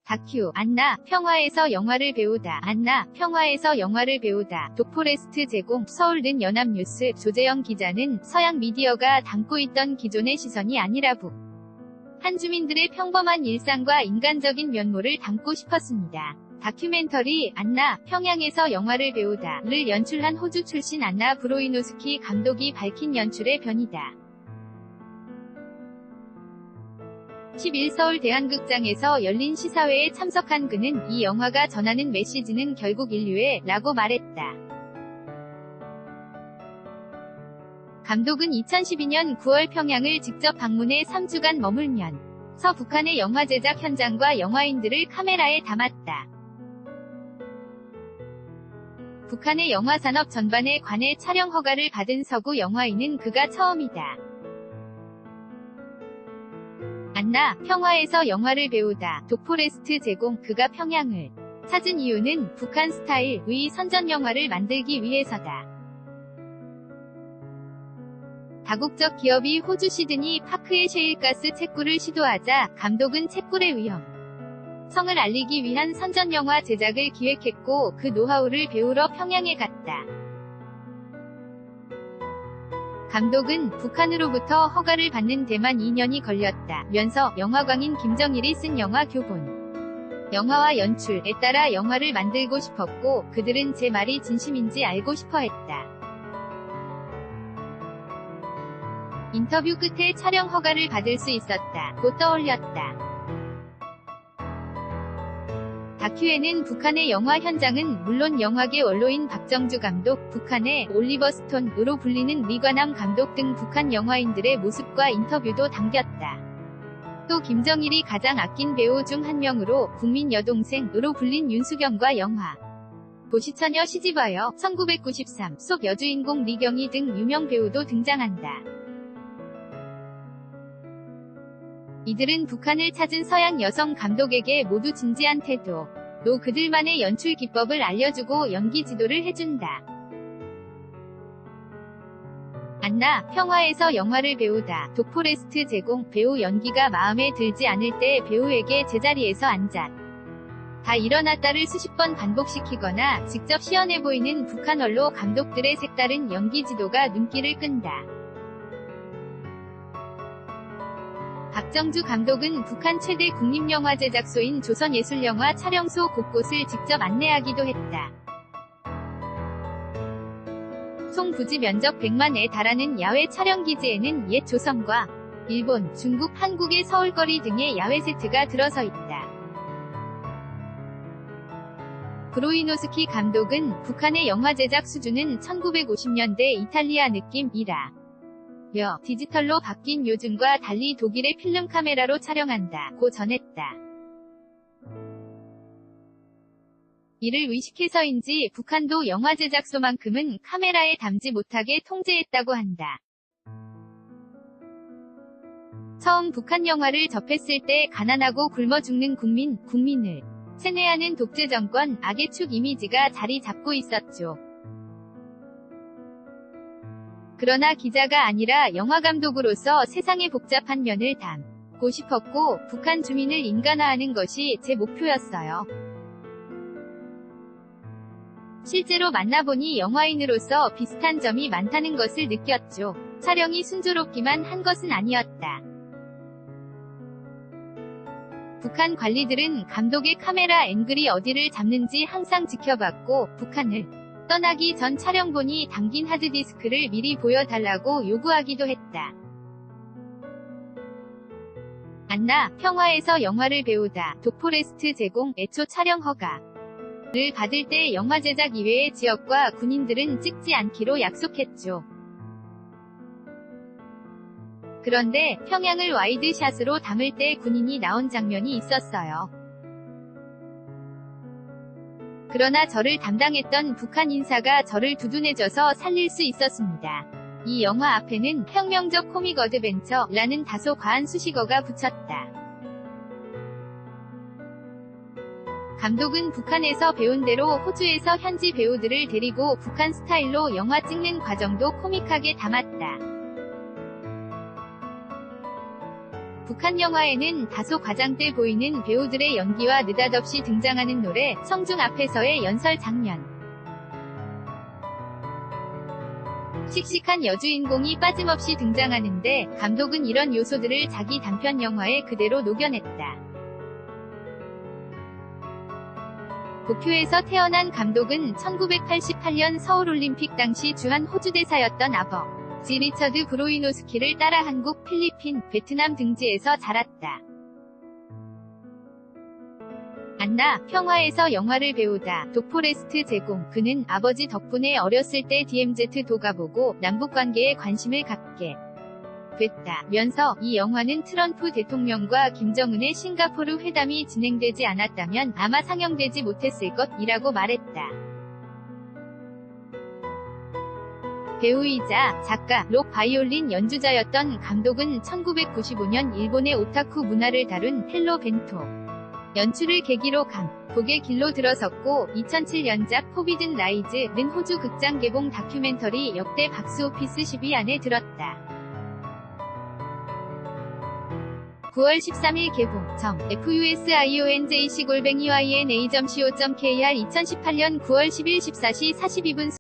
다큐 안나 평화에서 영화를 배우다. 안나 평화에서 영화를 배우다. 독포레스트 제공. 서울는 연합뉴스. 조재영 기자는 서양 미디어가 담고 있던 기존의 시선이 아니라 한주민들의 평범한 일상과 인간적인 면모를 담고 싶었습니다. 다큐멘터리 안나 평양에서 영화를 배우다를 연출한 호주 출신 안나 브로이노스키 감독이 밝힌 연출의 변이다. 10일 서울 대한극장에서 열린 시사회에 참석한 그는 이 영화가 전하는 메시지는 결국 인류에 라고 말했다. 감독은 2012년 9월 평양을 직접 방문해 3주간 머물면서 북한의 영화 제작 현장과 영화인들을 카메라에 담았다. 북한의 영화 산업 전반에 관해 촬영 허가를 받은 서구 영화인은 그가 처음이다. 안나 평화에서 영화를 배우다. 독포레스트 제공. 그가 평양을 찾은 이유는 북한 스타일의 선전 영화를 만들기 위해서다. 다국적 기업이 호주 시드니 파크의 셰일가스 채굴을 시도하자 감독은 채굴의 위험성을 알리기 위한 선전 영화 제작을 기획했고 그 노하우를 배우러 평양에 갔다. 감독은 북한으로부터 허가를 받는 데만 2년이 걸렸다면서 영화광인 김정일이 쓴 영화 교본 영화와 연출에 따라 영화를 만들고 싶었고 그들은 제 말이 진심인지 알고 싶어 했다. 인터뷰 끝에 촬영 허가를 받을 수 있었다고 떠올렸다. 다큐에는 북한의 영화 현장은 물론 영화계 원로인 박정주 감독, 북한의 올리버 스톤으로 불리는 리관암 감독 등 북한 영화인들의 모습과 인터뷰도 담겼다. 또 김정일이 가장 아낀 배우 중 한 명으로 국민 여동생으로 불린 윤수경과 영화 도시처녀 시집와요 1993 속 여주인공 리경이 등 유명 배우도 등장한다. 이들은 북한을 찾은 서양 여성 감독에게 모두 진지한 태도로 그들만의 연출 기법을 알려주고 연기 지도를 해준다. 안나 평화에서 영화를 배우다. 독포레스트 제공. 배우 연기가 마음에 들지 않을 때 배우에게 제자리에서 앉아 다 일어났다를 수십 번 반복시키거나 직접 시연해 보이는 북한 원로 감독들의 색다른 연기 지도가 눈길을 끈다. 박정주 감독은 북한 최대 국립영화 제작소인 조선예술영화 촬영소 곳곳을 직접 안내하기도 했다. 총 부지 면적 100만에 달하는 야외 촬영기지에는 옛 조선과 일본, 중국, 한국의 서울거리 등의 야외 세트가 들어서 있다. 브로이노스키 감독은 북한의 영화 제작 수준은 1950년대 이탈리아 느낌이라 디지털로 바뀐 요즘과 달리 독일의 필름 카메라로 촬영한다고 전했다. 이를 의식해서인지 북한도 영화 제작소만큼은 카메라에 담지 못하게 통제했다고 한다. 처음 북한 영화를 접했을 때 가난하고 굶어 죽는 국민을 세뇌하는 독재 정권, 악의 축 이미지가 자리 잡고 있었죠. 그러나 기자가 아니라 영화감독으로서 세상의 복잡한 면을 담고 싶었고 북한 주민을 인간화하는 것이 제 목표였어요. 실제로 만나보니 영화인으로서 비슷한 점이 많다는 것을 느꼈죠. 촬영이 순조롭기만 한 것은 아니었다. 북한 관리들은 감독의 카메라 앵글이 어디를 잡는지 항상 지켜봤고 북한을 떠나기 전 촬영본이 담긴 하드디스크를 미리 보여달라고 요구하기도 했다. 안나 평화에서 영화를 배우다. 독포레스트 제공. 애초 촬영 허가를 받을 때 영화 제작 이외의 지역과 군인들은 찍지 않기로 약속했죠. 그런데 평양을 와이드샷으로 담을 때 군인이 나온 장면이 있었어요. 그러나 저를 담당했던 북한 인사가 저를 두둔해줘서 살릴 수 있었습니다. 이 영화 앞에는 혁명적 코믹 어드벤처라는 다소 과한 수식어가 붙였다. 감독은 북한에서 배운 대로 호주에서 현지 배우들을 데리고 북한 스타일로 영화 찍는 과정도 코믹하게 담았다. 북한 영화에는 다소 과장돼 보이는 배우들의 연기와 느닷없이 등장하는 노래, 성중 앞에서의 연설 장면, 씩씩한 여주인공이 빠짐없이 등장하는데 감독은 이런 요소들을 자기 단편 영화에 그대로 녹여냈다. 도쿄에서 태어난 감독은 1988년 서울올림픽 당시 주한 호주 대사였던 아버지 리처드 브로이노스키를 따라 한국, 필리핀, 베트남 등지에서 자랐다. 안나, 평화에서 영화를 배우다. 독포레스트 제공. 그는 아버지 덕분에 어렸을 때 DMZ 도가보고 남북관계에 관심을 갖게 됐다. 면서 이 영화는 트럼프 대통령과 김정은의 싱가포르 회담이 진행되지 않았다면 아마 상영되지 못했을 것이라고 말했다. 배우이자 작가, 록 바이올린 연주자였던 감독은 1995년 일본의 오타쿠 문화를 다룬 헬로 벤토 연출을 계기로 감독의 길로 들어섰고 2007년작 포비든 라이즈는 호주 극장 개봉 다큐멘터리 역대 박스오피스 10위 안에 들었다. 9월 13일 개봉. fusionjc@yna.co.kr 2018년 9월 10일 14시 42분